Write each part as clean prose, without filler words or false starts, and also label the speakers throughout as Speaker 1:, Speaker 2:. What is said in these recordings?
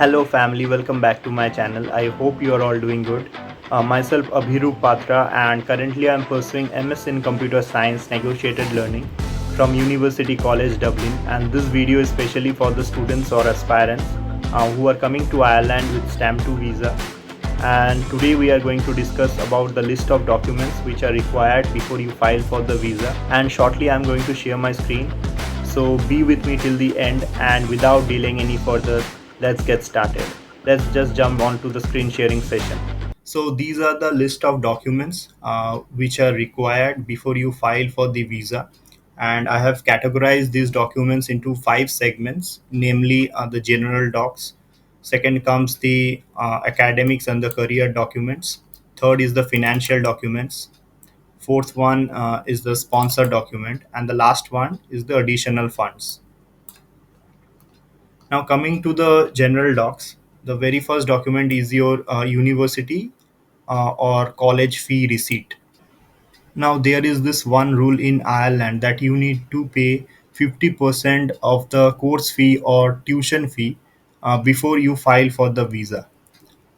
Speaker 1: Hello family, welcome back to my channel. I hope you are all doing good. Myself Abhirup Patra and currently I am pursuing MS in Computer Science Negotiated Learning from University College Dublin, and this video is specially for the students or aspirants who are coming to Ireland with stamp 2 visa. And today we are going to discuss about the list of documents which are required before you file for the visa, and shortly I am going to share my screen. So be with me till the end, and without delaying any further, let's get started. Let's just jump on to the screen sharing session. So these are the list of documents which are required before you file for the visa, and I have categorized these documents into five segments, namely the general docs. Second comes the academics and the career documents. Third is the financial documents. Fourth one is the sponsor document, and the last one is the additional funds. Now, coming to the general docs, the very first document is your university or college fee receipt. Now, there is this one rule in Ireland that you need to pay 50% of the course fee or tuition fee before you file for the visa,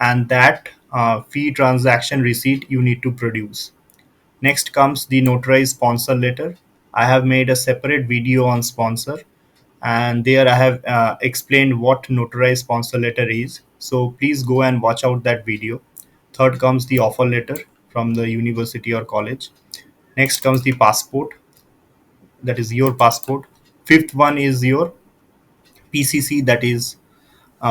Speaker 1: and that fee transaction receipt you need to produce. Next comes the notarized sponsor letter. I have made a separate video on sponsor, and there I have explained what notarized sponsor letter is. So please go and watch out that video. Third comes the offer letter from the university or college. Next comes the passport, that is your passport. Fifth one is your PCC, that is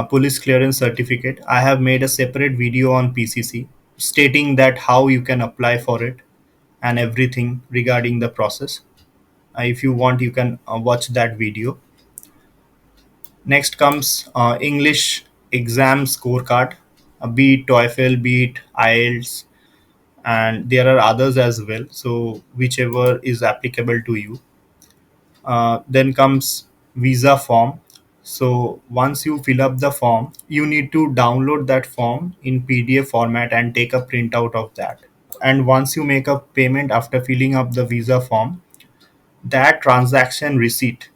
Speaker 1: police clearance certificate. I have made a separate video on PCC stating that how you can apply for it and everything regarding the process. If you want, you can watch that video. Next comes English exam scorecard, be it TOEFL, be it IELTS, and there are others as well. So whichever is applicable to you. Then comes visa form. So once you fill up the form, you need to download that form in PDF format and take a printout of that. And once you make a payment after filling up the visa form, that transaction receipt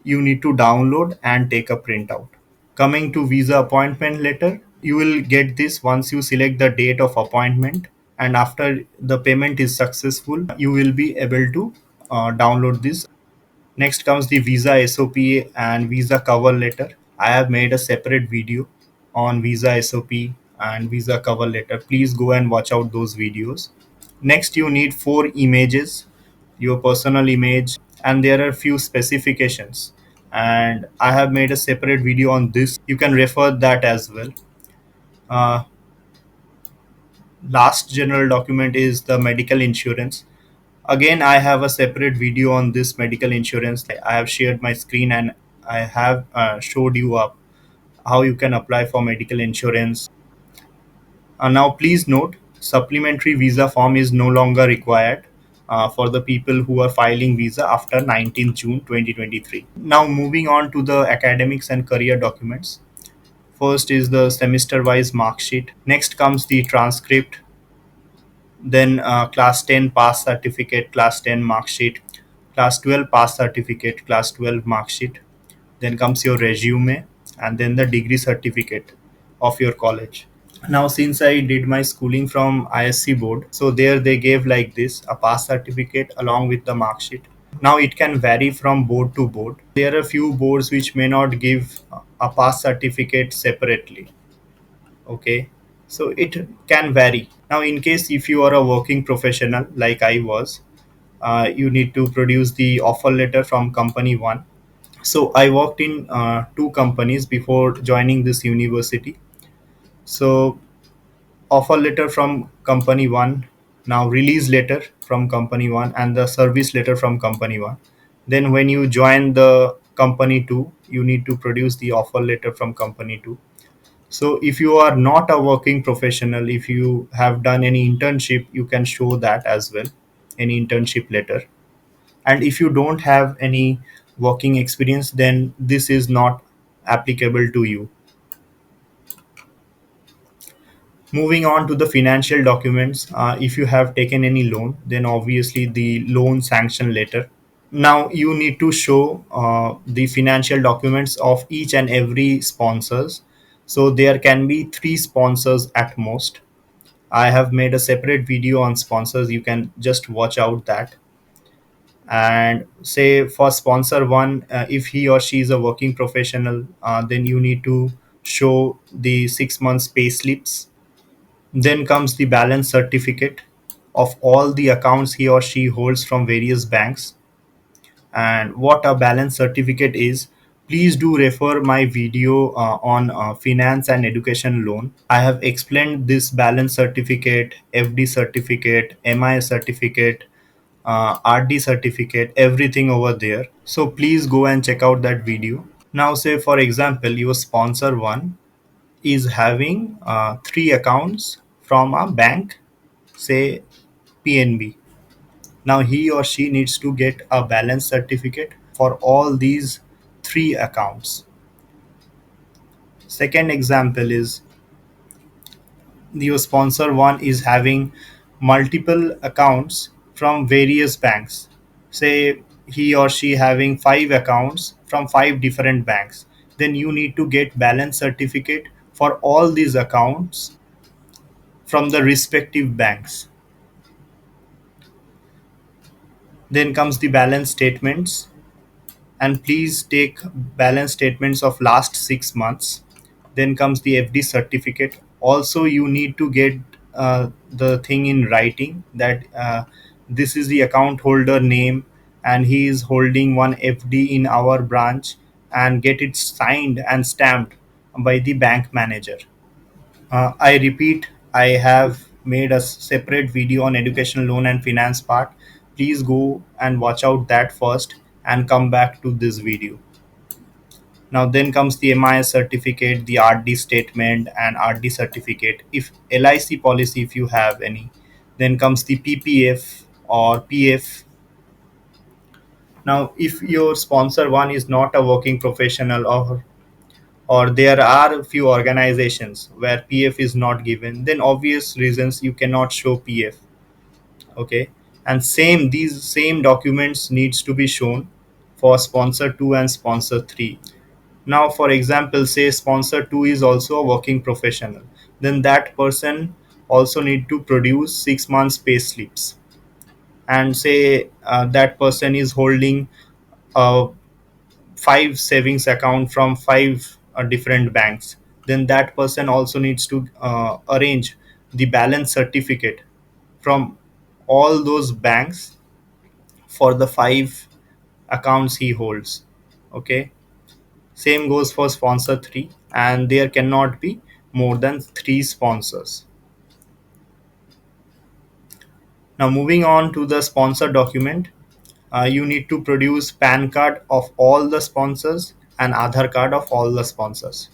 Speaker 1: you need to download and take a printout. Coming to visa appointment letter, you will get this once you select the date of appointment, and after the payment is successful, you will be able to download this. Next comes the visa SOP and visa cover letter. I have made a separate video on visa SOP and visa cover letter. Please go and watch out those videos. Next, you need four images, your personal image, and there are few specifications. And I have made a separate video on this. You can refer that as well. Uh, Last general document is the medical insurance. Again, I have a separate video on this medical insurance. I have shared my screen and I have showed you up how you can apply for medical insurance. Now please note, supplementary visa form is no longer required for the people who are filing visa after 19th June 2023. Now moving on to the academics and career documents. First is the semester wise mark sheet. Next comes the transcript, then class 10 pass certificate, class 10 mark sheet, class 12 pass certificate, class 12 mark sheet. Then comes your resume, and then the degree certificate of your college. Now since I did my schooling from ISC board, so there they gave like this a pass certificate along with the mark sheet. Now it can vary from board to board. There are few boards which may not give a pass certificate separately. Okay, so it can vary. Now in case if you are a working professional like I was, you need to produce the offer letter from company one. So I worked in two companies before joining this university. So offer letter from company one, now release letter from company one, and the service letter from company one. Then when you join the company two, you need to produce the offer letter from company two. So if you are not a working professional, if you have done any internship, you can show that as well, any internship letter. And if you don't have any working experience, then this is not applicable to you. Moving on to the financial documents, if you have taken any loan, then obviously the loan sanction letter. Now you need to show the financial documents of each and every sponsors. So there can be 3 sponsors at most. I have made a separate video on sponsors, you can just watch out that. And say for sponsor one, if he or she is a working professional, then you need to show the 6 months pay slips. Then comes the balance certificate of all the accounts he or she holds from various banks. And what a balance certificate is, please do refer my video on finance and education loan. I have explained this balance certificate, FD certificate, MI certificate, RD certificate, everything over there. So please go and check out that video. Now, say for example, your sponsor one is having 3 accounts from a bank, say PNB. Now he or she needs to get a balance certificate for all these 3 accounts. Second example is your sponsor one is having multiple accounts from various banks. Say he or she having 5 accounts from 5 different banks. Then you need to get balance certificate for all these accounts from the respective banks. Then comes the balance statements, and please take balance statements of last 6 months. Then comes the FD certificate. Also you need to get the thing in writing that this is the account holder name and he is holding one FD in our branch, and get it signed and stamped by the bank manager. I repeat, I have made a separate video on education loan and finance part. Please go and watch out that first and come back to this video. Now then comes the MIS certificate, the RD statement and RD certificate. If LIC policy, if you have any, then comes the PPF or PF. Now, if your sponsor one is not a working professional, or there are a few organizations where PF is not given, then obvious reasons you cannot show PF. Okay, and these same documents needs to be shown for sponsor 2 and sponsor 3. Now for example, say sponsor 2 is also a working professional, then that person also need to produce 6 months pay slips. And say that person is holding a 5 savings account from 5 different banks, then that person also needs to arrange the balance certificate from all those banks for the 5 accounts he holds. Okay, same goes for sponsor 3, and there cannot be more than 3 sponsors. Now moving on to the sponsor document, you need to produce PAN card of all the sponsors and Aadhaar card of all the sponsors.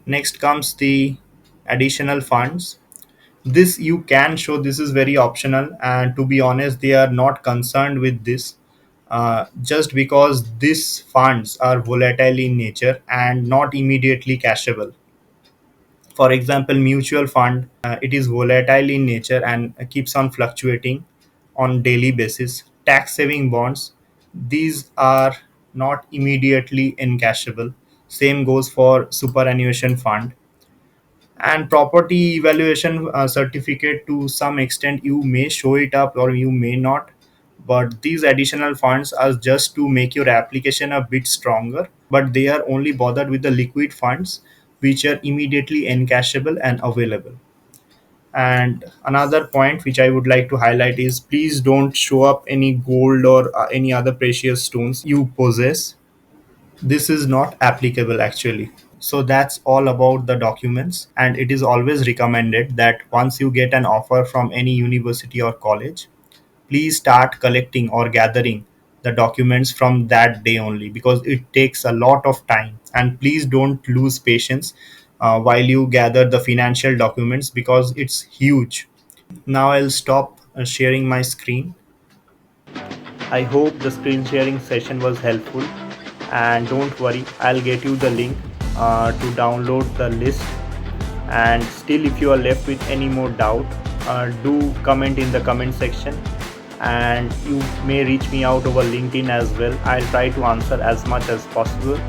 Speaker 1: Next comes the additional funds. This you can show, this is very optional, and to be honest they are not concerned with this, just because these funds are volatile in nature and not immediately cashable. For example, mutual fund, it is volatile in nature and keeps on fluctuating on daily basis. Tax saving bonds, these are not immediately encashable. Same goes for superannuation fund. And property evaluation certificate, to some extent you may show it up or you may not, but these additional funds are just to make your application a bit stronger, but they are only bothered with the liquid funds which are immediately encashable and available. And another point which I would like to highlight is, please don't show up any gold or any other precious stones you possess. This is not applicable actually. So that's all about the documents, and it is always recommended that once you get an offer from any university or college, please start collecting or gathering the documents from that day only, because it takes a lot of time. And please don't lose patience while you gather the financial documents, because it's huge. Now I'll stop sharing my screen. I hope the screen sharing session was helpful, and don't worry, I'll get you the link to download the list. And still, if you are left with any more doubt, do comment in the comment section, and you may reach me out over LinkedIn as well. I'll try to answer as much as possible.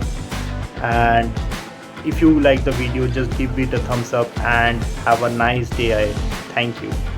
Speaker 1: And
Speaker 2: If you like the video, just give it a thumbs up and have a nice day ahead. Thank you.